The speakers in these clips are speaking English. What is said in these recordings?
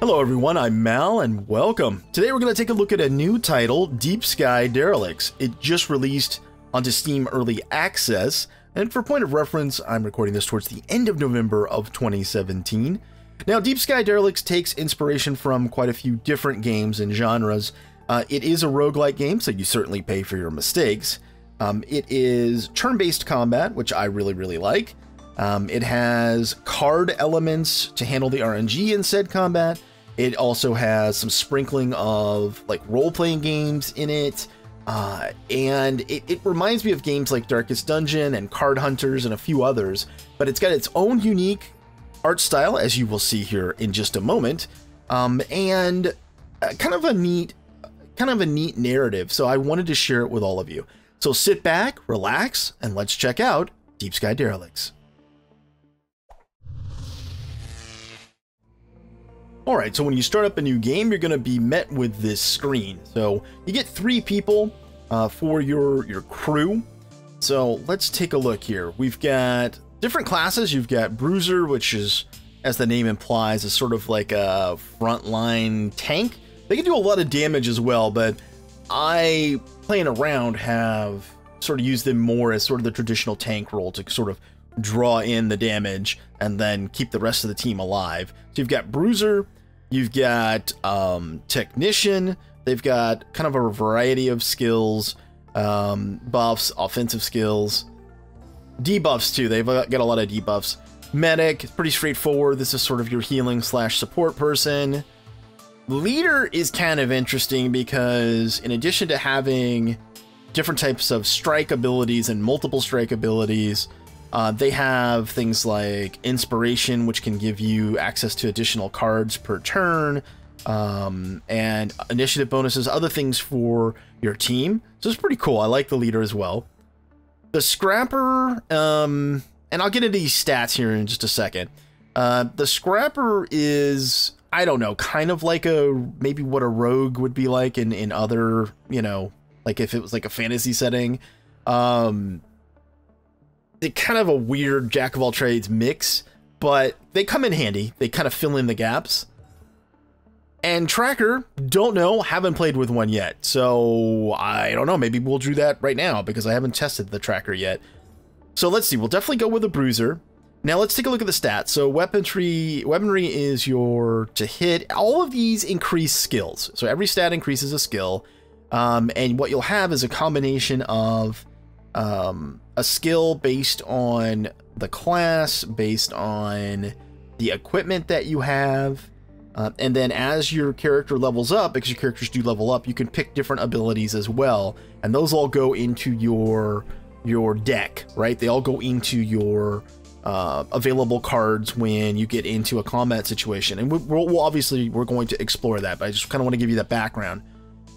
Hello everyone, I'm Mal and welcome. Today we're going to take a look at a new title, Deep Sky Derelicts. It just released onto Steam Early Access, and for point of reference, I'm recording this towards the end of November of 2017. Now, Deep Sky Derelicts takes inspiration from quite a few different games and genres. It is a roguelike game, so you certainly pay for your mistakes. It is turn-based combat, which I really like. It has card elements to handle the RNG in said combat. It also has some sprinkling of like role-playing games in it, and it reminds me of games like Darkest Dungeon and Card Hunters and a few others, but it's got its own unique art style, as you will see here in just a moment, and kind of a neat narrative, so I wanted to share it with all of you. So sit back, relax, and let's check out Deep Sky Derelicts. Alright, so when you start up a new game, you're going to be met with this screen. So you get 3 people for your crew. So let's take a look here. We've got different classes. You've got Bruiser, which is, as the name implies, is sort of like a frontline tank. They can do a lot of damage as well, but I, playing around, have sort of used them more as sort of the traditional tank role to sort of draw in the damage and then keep the rest of the team alive. So you've got Bruiser, you've got Technician, they've got kind of a variety of skills, buffs, offensive skills, debuffs too, they've got a lot of debuffs. Medic, pretty straightforward, this is sort of your healing slash support person. Leader is kind of interesting because in addition to having different types of strike abilities and multiple strike abilities, they have things like Inspiration, which can give you access to additional cards per turn, and initiative bonuses, other things for your team. So it's pretty cool. I like the leader as well. The Scrapper, and I'll get into these stats here in just a second. The Scrapper is, I don't know, kind of like maybe what a rogue would be like in other, you know, like if it was like a fantasy setting. They're kind of a weird jack of all trades mix, but they come in handy. They kind of fill in the gaps. And Tracker, don't know, haven't played with one yet. So I don't know, maybe we'll do that right now because I haven't tested the Tracker yet. So let's see, we'll definitely go with a Bruiser. Now let's take a look at the stats. So weaponry is your to hit. All of these increase skills. So every stat increases a skill. And what you'll have is a combination of a skill based on the class, based on the equipment that you have, and then as your character levels up, because your characters do level up, you can pick different abilities as well, and those all go into your deck, right? They all go into your available cards when you get into a combat situation, and we'll obviously we're going to explore that, but I just kind of want to give you that background.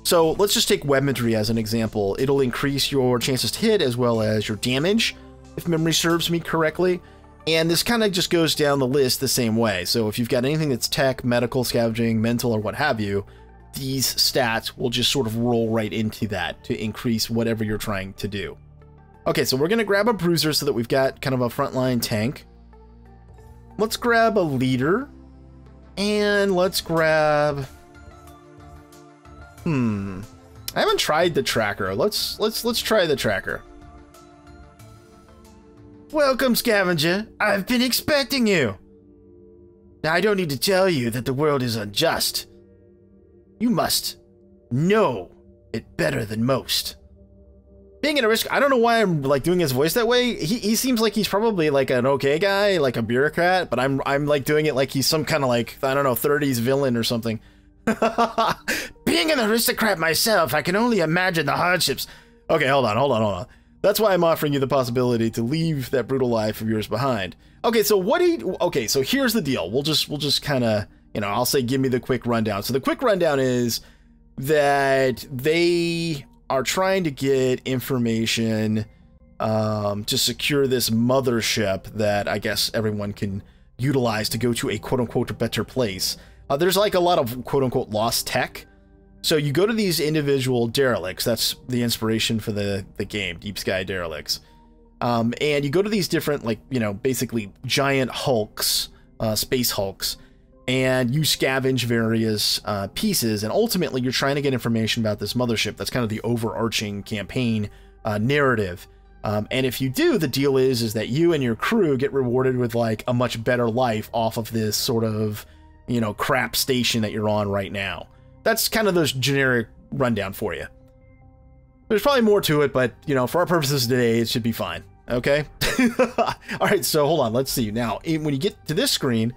So let's just take weaponry as an example. It'll increase your chances to hit as well as your damage, if memory serves me correctly. And this kind of just goes down the list the same way. So if you've got anything that's tech, medical, scavenging, mental, or what have you, these stats will just sort of roll right into that to increase whatever you're trying to do. Okay, so we're going to grab a Bruiser so that we've got kind of a frontline tank. Let's grab a Leader. And let's grab... I haven't tried the Tracker. Let's try the Tracker. Welcome, Scavenger. I've been expecting you. Now, I don't need to tell you that the world is unjust. You must know it better than most. Being in a risk, I don't know why I'm like doing his voice that way. He seems like he's probably like an okay guy, like a bureaucrat, but I'm like doing it like he's some kind of like, I don't know, 30s villain or something. Being an aristocrat myself, I can only imagine the hardships. Okay, hold on. That's why I'm offering you the possibility to leave that brutal life of yours behind. Okay, so okay, so here's the deal. We'll just kind of, you know, I'll say give me the quick rundown. So the quick rundown is that they are trying to get information to secure this mothership that I guess everyone can utilize to go to a quote-unquote better place. There's like a lot of quote-unquote lost tech. So you go to these individual derelicts. That's the inspiration for the game, Deep Sky Derelicts. And you go to these different, like, you know, basically giant hulks, space hulks, and you scavenge various pieces, and ultimately you're trying to get information about this mothership. That's kind of the overarching campaign narrative. And if you do, the deal is that you and your crew get rewarded with like a much better life off of this sort of, you know, crap station that you're on right now. That's kind of the generic rundown for you. There's probably more to it, but, you know, for our purposes today, it should be fine. Okay? All right, so hold on. Let's see. Now, when you get to this screen,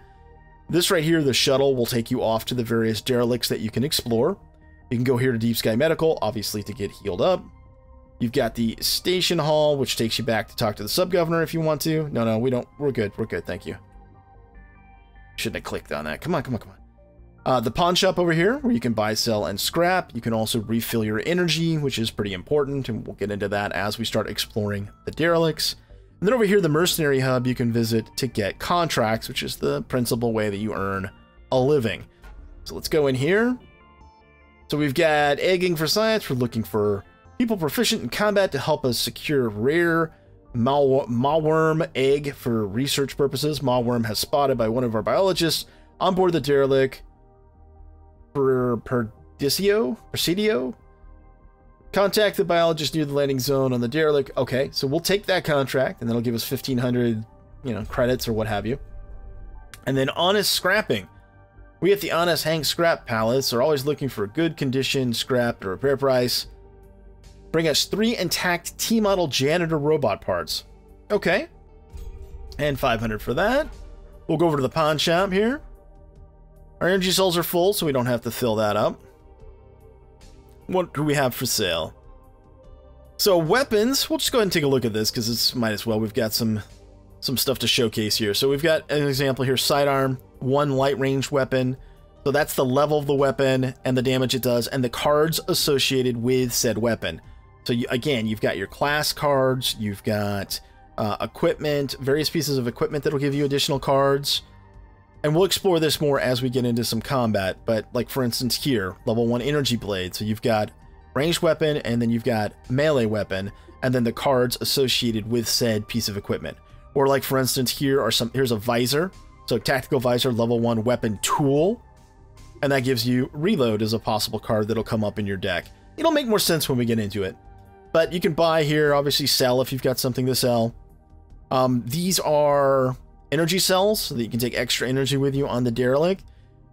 this right here, the shuttle will take you off to the various derelicts that you can explore. You can go here to Deep Sky Medical, obviously, to get healed up. You've got the station hall, which takes you back to talk to the sub-governor if you want to. No, we don't. We're good. We're good. Thank you. Shouldn't have clicked on that. Come on, come on, come on. The pawn shop over here, where you can buy, sell, and scrap. You can also refill your energy, which is pretty important, and we'll get into that as we start exploring the derelicts. And then over here, the mercenary hub you can visit to get contracts, which is the principal way that you earn a living. So let's go in here. So we've got egging for science. We're looking for people proficient in combat to help us secure rare Malworm egg for research purposes. Malworm has spotted by one of our biologists on board the derelict. Presidio? Contact the biologist near the landing zone on the derelict. Okay, so we'll take that contract, and that'll give us 1,500, you know, credits or what have you. And then honest scrapping. We at the Honest Hang Scrap Palace are always looking for good condition scrap at a repair price. Bring us 3 intact T-model janitor robot parts. Okay. And 500 for that. We'll go over to the pawn shop here. Our energy cells are full, so we don't have to fill that up. What do we have for sale? So weapons, we'll just go ahead and take a look at this because it's might as well. We've got some stuff to showcase here. So we've got an example here, sidearm, 1 light range weapon. So that's the level of the weapon and the damage it does and the cards associated with said weapon. So again, you've got your class cards, you've got equipment, various pieces of equipment that'll give you additional cards. And we'll explore this more as we get into some combat. But like for instance here, level 1 energy blade. So you've got ranged weapon and then you've got melee weapon and then the cards associated with said piece of equipment. Or like for instance here here's a visor. So tactical visor, level 1 weapon tool. And that gives you reload as a possible card that'll come up in your deck. It'll make more sense when we get into it. But you can buy here, obviously sell if you've got something to sell. These are energy cells, so that you can take extra energy with you on the derelict.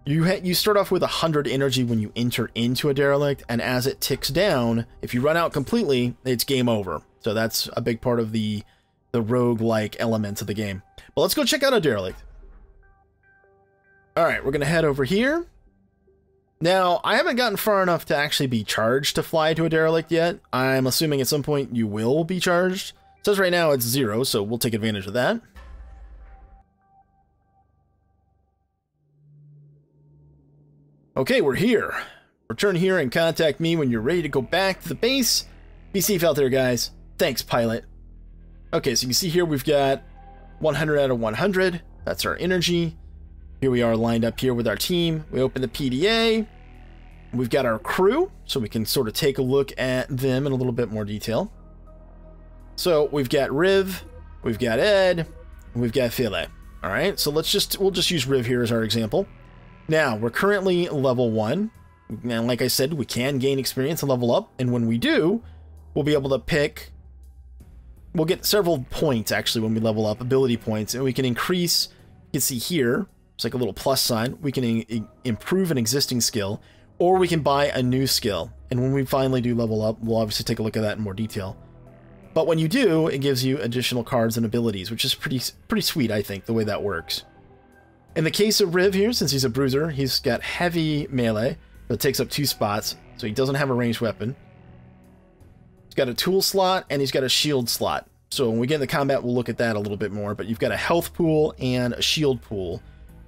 You start off with 100 energy when you enter into a derelict, and as it ticks down, if you run out completely, it's game over. So that's a big part of the rogue-like elements of the game. But let's go check out a derelict. Alright, we're going to head over here. Now, I haven't gotten far enough to actually be charged to fly to a derelict yet. I'm assuming at some point you will be charged. It says right now it's 0, so we'll take advantage of that. Okay, we're here. Return here and contact me when you're ready to go back to the base. Be safe out there, guys. Thanks, pilot. Okay, so you can see here we've got 100 out of 100. That's our energy. Here we are lined up here with our team. We open the PDA. We've got our crew, so we can sort of take a look at them in a little bit more detail. So we've got Riv, we've got Ed, and we've got Philip. All right, so we'll just use Riv here as our example. Now, we're currently level 1. And like I said, we can gain experience and level up. And when we do, we'll be able to pick... We'll get several points, actually, when we level up, ability points. And we can increase... You can see here, it's like a little plus sign. We can improve an existing skill. Or we can buy a new skill. And when we finally do level up, we'll obviously take a look at that in more detail. But when you do, it gives you additional cards and abilities, which is pretty sweet, I think, the way that works. In the case of Riv here, since he's a bruiser, he's got heavy melee that takes up 2 spots, so he doesn't have a ranged weapon. He's got a tool slot, and he's got a shield slot. So when we get into combat, we'll look at that a little bit more, but you've got a health pool and a shield pool.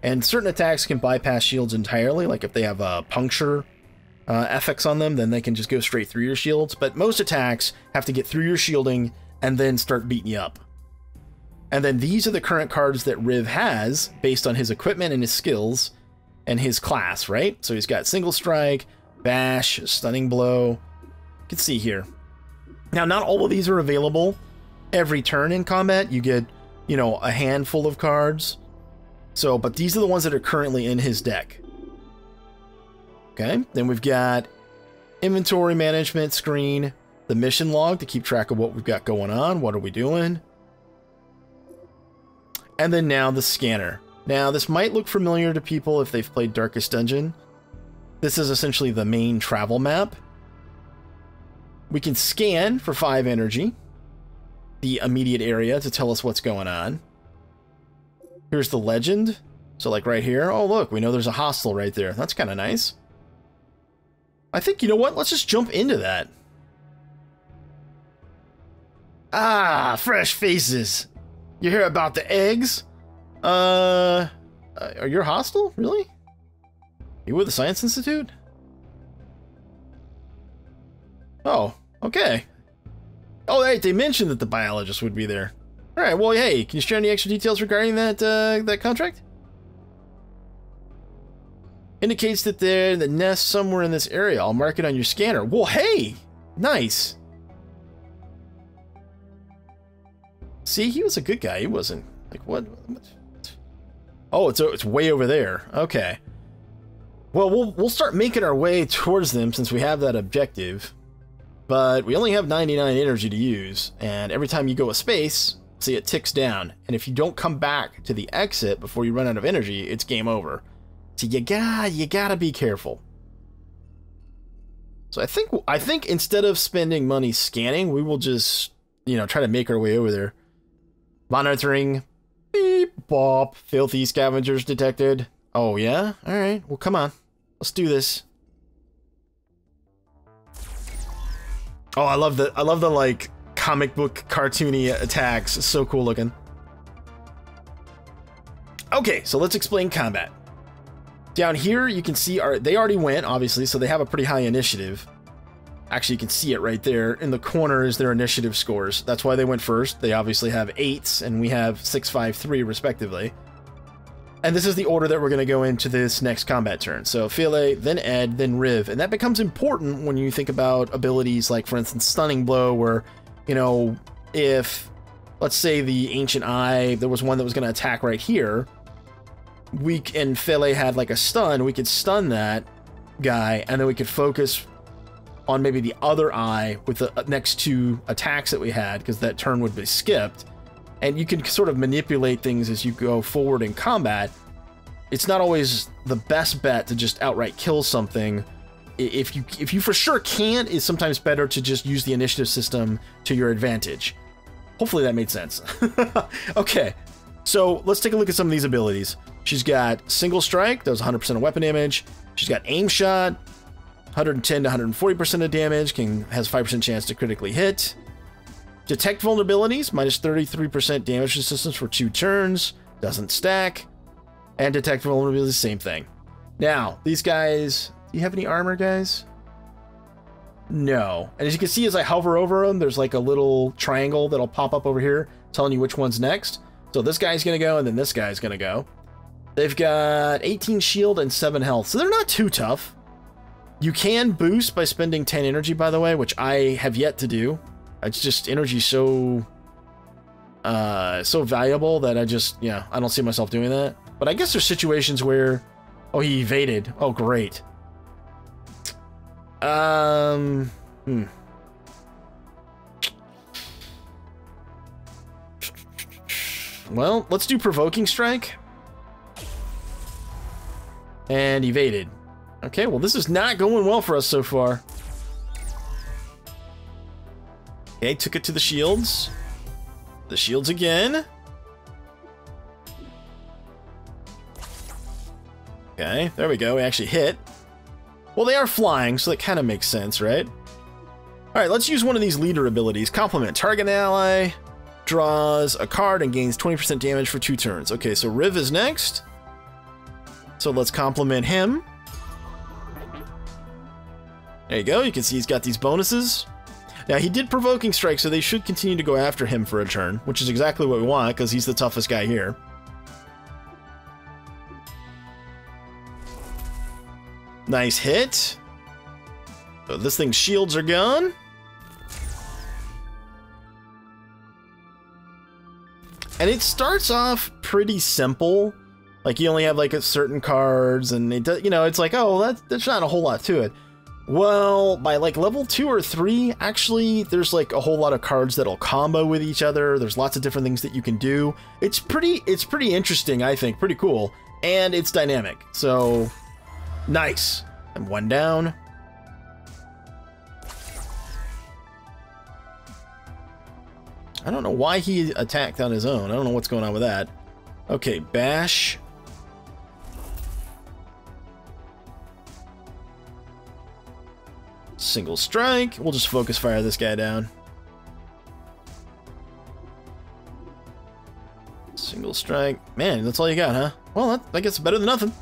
And certain attacks can bypass shields entirely, like if they have a puncture effects on them, then they can just go straight through your shields. But most attacks have to get through your shielding and then start beating you up. And then these are the current cards that Riv has based on his equipment and his skills and his class, right? So he's got Single Strike, Bash, Stunning Blow. You can see here. Now, not all of these are available every turn in combat. You get, you know, a handful of cards. So, but these are the ones that are currently in his deck. Okay, then we've got inventory management screen, the mission log to keep track of what we've got going on, what are we doing, and then now the scanner. Now, this might look familiar to people if they've played Darkest Dungeon. This is essentially the main travel map. We can scan for 5 energy, the immediate area, to tell us what's going on. Here's the legend. So like right here, oh look, we know there's a hostel right there. That's kind of nice. I think, you know what, let's just jump into that. Ah, fresh faces. You hear about the eggs? Are you a hostel? Really? You with the Science Institute? Oh, okay. Oh, they mentioned that the biologist would be there. All right, well, hey, can you share any extra details regarding that contract? Indicates that they're in the nest somewhere in this area. I'll mark it on your scanner. Well, hey, nice. See, he was a good guy. He wasn't like what? Oh, it's way over there. Okay. Well, we'll start making our way towards them since we have that objective. But we only have 99 energy to use, and every time you go a space, see, it ticks down. And if you don't come back to the exit before you run out of energy, it's game over. So you gotta be careful. So I think instead of spending money scanning, we will just, you know, try to make our way over there. Monitoring. Beep, bop. Filthy scavengers detected. Oh yeah? Alright, well come on. Let's do this. Oh, I love the like comic book cartoony attacks. It's so cool looking. Okay, so let's explain combat. Down here, you can see they already went, obviously, so they have a pretty high initiative. Actually, you can see it right there. In the corner is their initiative scores. That's why they went first. They obviously have 8s, and we have 6, 5, 3, respectively. And this is the order that we're going to go into this next combat turn. So Fele, then Ed, then Riv. And that becomes important when you think about abilities like, for instance, Stunning Blow, where, you know, if, let's say the Ancient Eye, there was one that was going to attack right here, and Fele had like a stun, we could stun that guy, and then we could focus on maybe the other eye with the next 2 attacks that we had, because that turn would be skipped. And you can sort of manipulate things as you go forward in combat. It's not always the best bet to just outright kill something. If you for sure can't, it's sometimes better to just use the initiative system to your advantage. Hopefully that made sense. Okay, so let's take a look at some of these abilities. She's got Single Strike, does 100% of weapon damage. She's got Aim Shot, 110 to 140% of damage, has 5% chance to critically hit. Detect Vulnerabilities, minus 33% damage resistance for 2 turns, doesn't stack. And Detect Vulnerabilities, same thing. Now, these guys, do you have any armor, guys? No. And as you can see, as I hover over them, there's like a little triangle that'll pop up over here, telling you which one's next. So this guy's gonna go, and then this guy's gonna go. They've got 18 shield and 7 health, so they're not too tough. You can boost by spending 10 energy, by the way, which I have yet to do. It's just energy so valuable that I don't see myself doing that. But I guess there's situations where, oh, he evaded. Oh, great. Well, let's do Provoking Strike. And evaded. Okay, well, this is not going well for us so far. Okay, took it to the shields. The shields again. Okay, there we go. We actually hit. Well, they are flying, so that kind of makes sense, right? All right, let's use one of these leader abilities. Compliment. Target ally draws a card and gains 20% damage for 2 turns. Okay, so Riv is next. So let's compliment him. There you go. You can see he's got these bonuses. Now, he did Provoking Strike, so they should continue to go after him for a turn, which is exactly what we want, because he's the toughest guy here. Nice hit. So this thing's shields are gone. And it starts off pretty simple. Like, you only have, like, a certain cards, and it does, you know, it's like, oh, that's not a whole lot to it. Well, by, like, level 2 or 3, actually, there's, like, a whole lot of cards that'll combo with each other. There's lots of different things that you can do. It's pretty interesting, I think. Pretty cool. And it's dynamic. So, nice. And one down. I don't know why he attacked on his own. I don't know what's going on with that. Okay, bash. Single strike. We'll just focus fire this guy down. Single strike. Man, that's all you got, huh? Well, I guess it's better than nothing.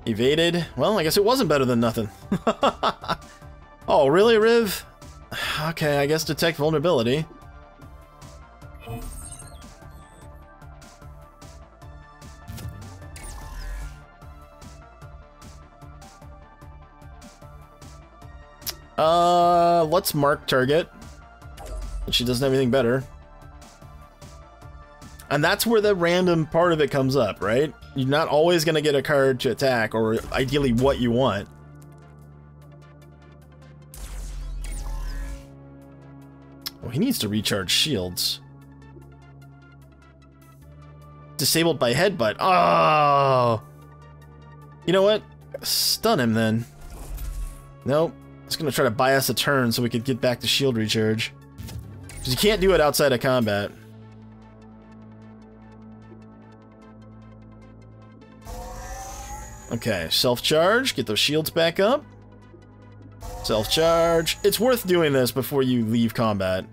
Evaded. Well, I guess it wasn't better than nothing. Oh, really, Riv? Okay, I guess detect vulnerability. Let's mark target. But she doesn't have anything better. And that's where the random part of it comes up, right? You're not always going to get a card to attack, or ideally what you want. Well, he needs to recharge shields. Disabled by headbutt. Oh! You know what? Stun him then. Nope. It's going to try to buy us a turn so we could get back to shield recharge. Because you can't do it outside of combat. Okay, self-charge. Get those shields back up. Self-charge. It's worth doing this before you leave combat.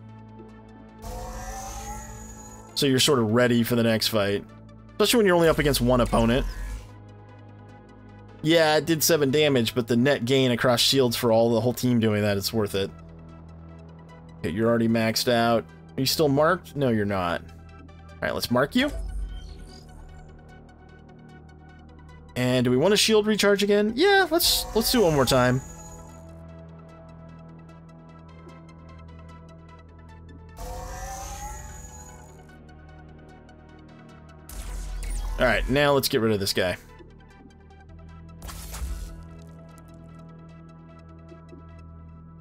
So you're sort of ready for the next fight. Especially when you're only up against one opponent. Yeah, it did 7 damage, but the net gain across shields for the whole team doing that, it's worth it. Okay, you're already maxed out. Are you still marked? No, you're not. Alright, let's mark you. And do we want a shield recharge again? Yeah, let's do it one more time. Alright, now let's get rid of this guy.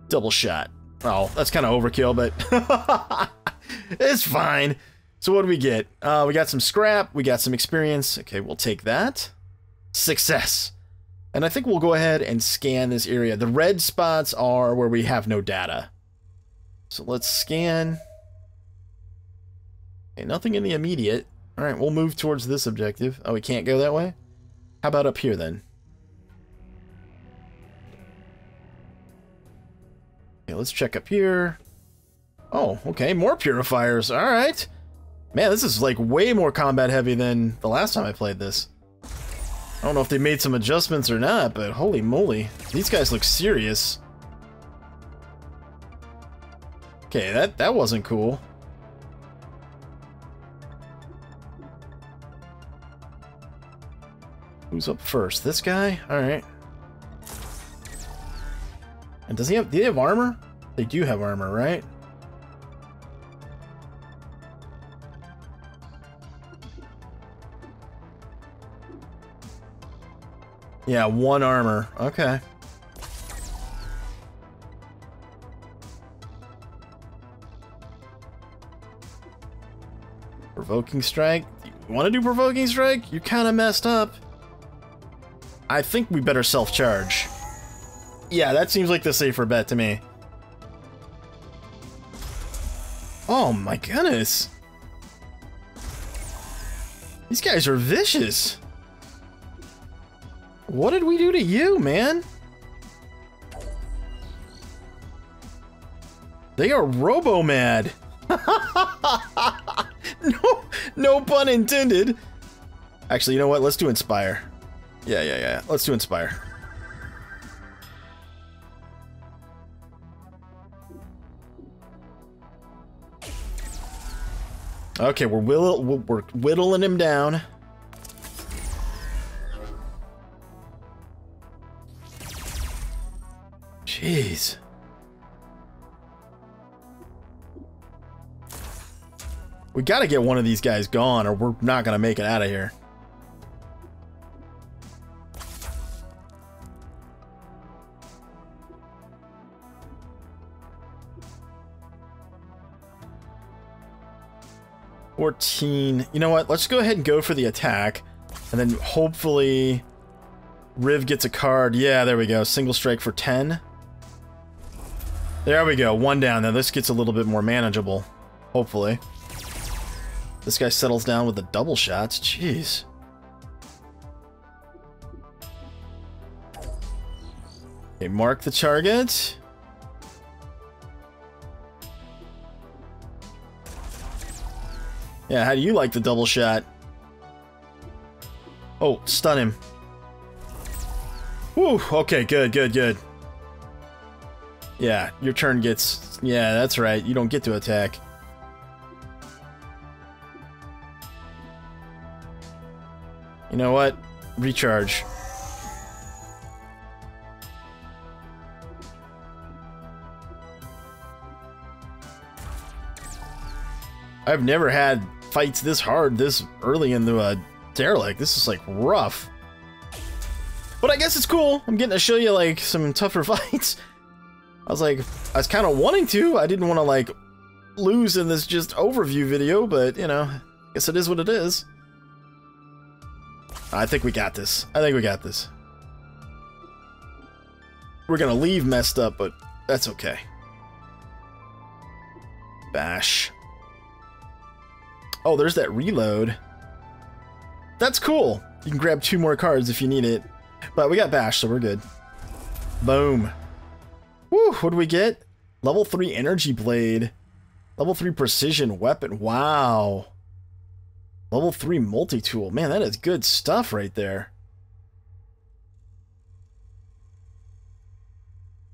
Double shot. Oh, that's kind of overkill, but it's fine. So what do we get? We got some scrap. We got some experience. Okay, we'll take that. Success. And I think we'll go ahead and scan this area. The red spots are where we have no data. So let's scan. Okay, nothing in the immediate. All right, we'll move towards this objective. Oh, we can't go that way? How about up here then? Okay, let's check up here. Oh, okay, more purifiers. All right. Man, this is like way more combat heavy than the last time I played this. I don't know if they made some adjustments or not, but holy moly. These guys look serious. Okay, that wasn't cool. Who's up first? This guy? All right. And do they have armor? They do have armor, right? Yeah, 1 armor. Okay. Provoking strike? You want to do provoking strike? You're kind of messed up. I think we better self-charge. Yeah, that seems like the safer bet to me. Oh my goodness. These guys are vicious. What did we do to you, man? They are robo-mad. No pun intended. Actually, you know what? Let's do Inspire. Yeah. Let's do Inspire. Okay, we're whittling him down. Jeez. We gotta get one of these guys gone, or we're not gonna make it out of here. 14. You know what? Let's go ahead and go for the attack. And then hopefully Riv gets a card. Yeah, there we go. Single strike for 10. There we go. 1 down. Now this gets a little bit more manageable. Hopefully. This guy settles down with the double shots. Jeez. Okay, mark the target. Yeah, how do you like the double shot? Oh, stun him. Woo, okay, good, good, good. Yeah, your turn gets... Yeah, that's right, you don't get to attack. You know what? Recharge. I've never had fights this hard this early in the derelict. This is like rough. But I guess it's cool. I'm getting to show you like some tougher fights. I was kind of wanting to. I didn't want to like lose in this just overview video, but you know, I guess it is what it is. I think we got this. I think we got this. We're gonna leave messed up, but that's okay. Bash. Oh, there's that reload. That's cool. You can grab 2 more cards if you need it. But we got bash, so we're good. Boom. Woo, what do we get? Level 3 energy blade. Level 3 precision weapon. Wow. Level 3 multi-tool. Man, that is good stuff right there.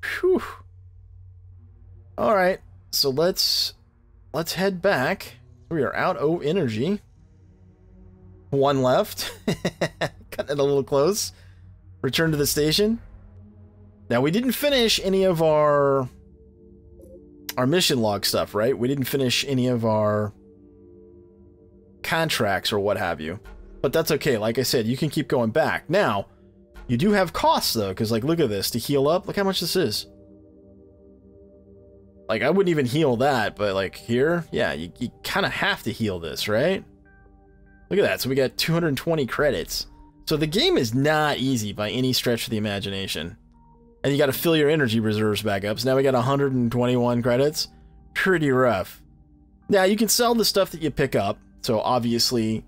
Whew. Alright, so let's head back. We are out of energy. 1 left. Cutting it a little close. Return to the station. Now, we didn't finish any of our mission log stuff, right? We didn't finish any of our contracts or what have you. But that's okay. Like I said, you can keep going back. Now, you do have costs, though, because, like, look at this. To heal up, look how much this is. Like, I wouldn't even heal that, but, like, here, yeah, you kind of have to heal this, right? Look at that. So we got 220 credits. So the game is not easy by any stretch of the imagination. And you got to fill your energy reserves back up. So now we got 121 credits. Pretty rough. Now, you can sell the stuff that you pick up. So, obviously,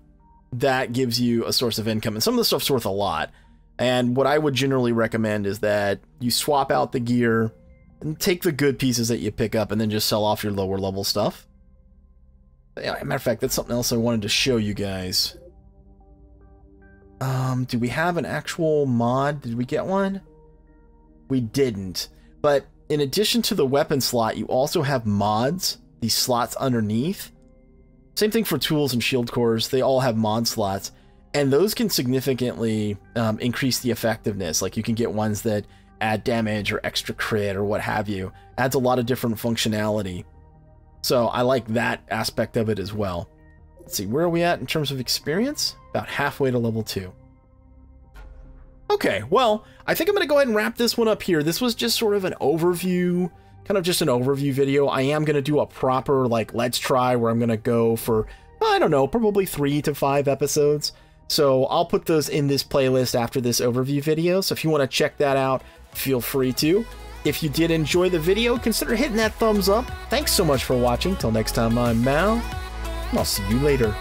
that gives you a source of income. And some of the stuff's worth a lot. And what I would generally recommend is that you swap out the gear and take the good pieces that you pick up and then just sell off your lower level stuff. Yeah, as a matter of fact, that's something else I wanted to show you guys. Do we have an actual mod? Did we get one? We didn't. But in addition to the weapon slot, you also have mods, these slots underneath. Same thing for tools and shield cores. They all have mod slots. And those can significantly increase the effectiveness. Like you can get ones that add damage or extra crit or what have you. Adds a lot of different functionality. So I like that aspect of it as well. Let's see, where are we at in terms of experience? About halfway to level 2. Okay, well, I think I'm going to go ahead and wrap this one up here. This was just sort of an overview, kind of just an overview video. I am going to do a proper, like, let's try where I'm going to go for, I don't know, probably 3 to 5 episodes. So I'll put those in this playlist after this overview video. So if you want to check that out, feel free to. If you did enjoy the video, consider hitting that thumbs up. Thanks so much for watching. Till next time, I'm Mal, and I'll see you later.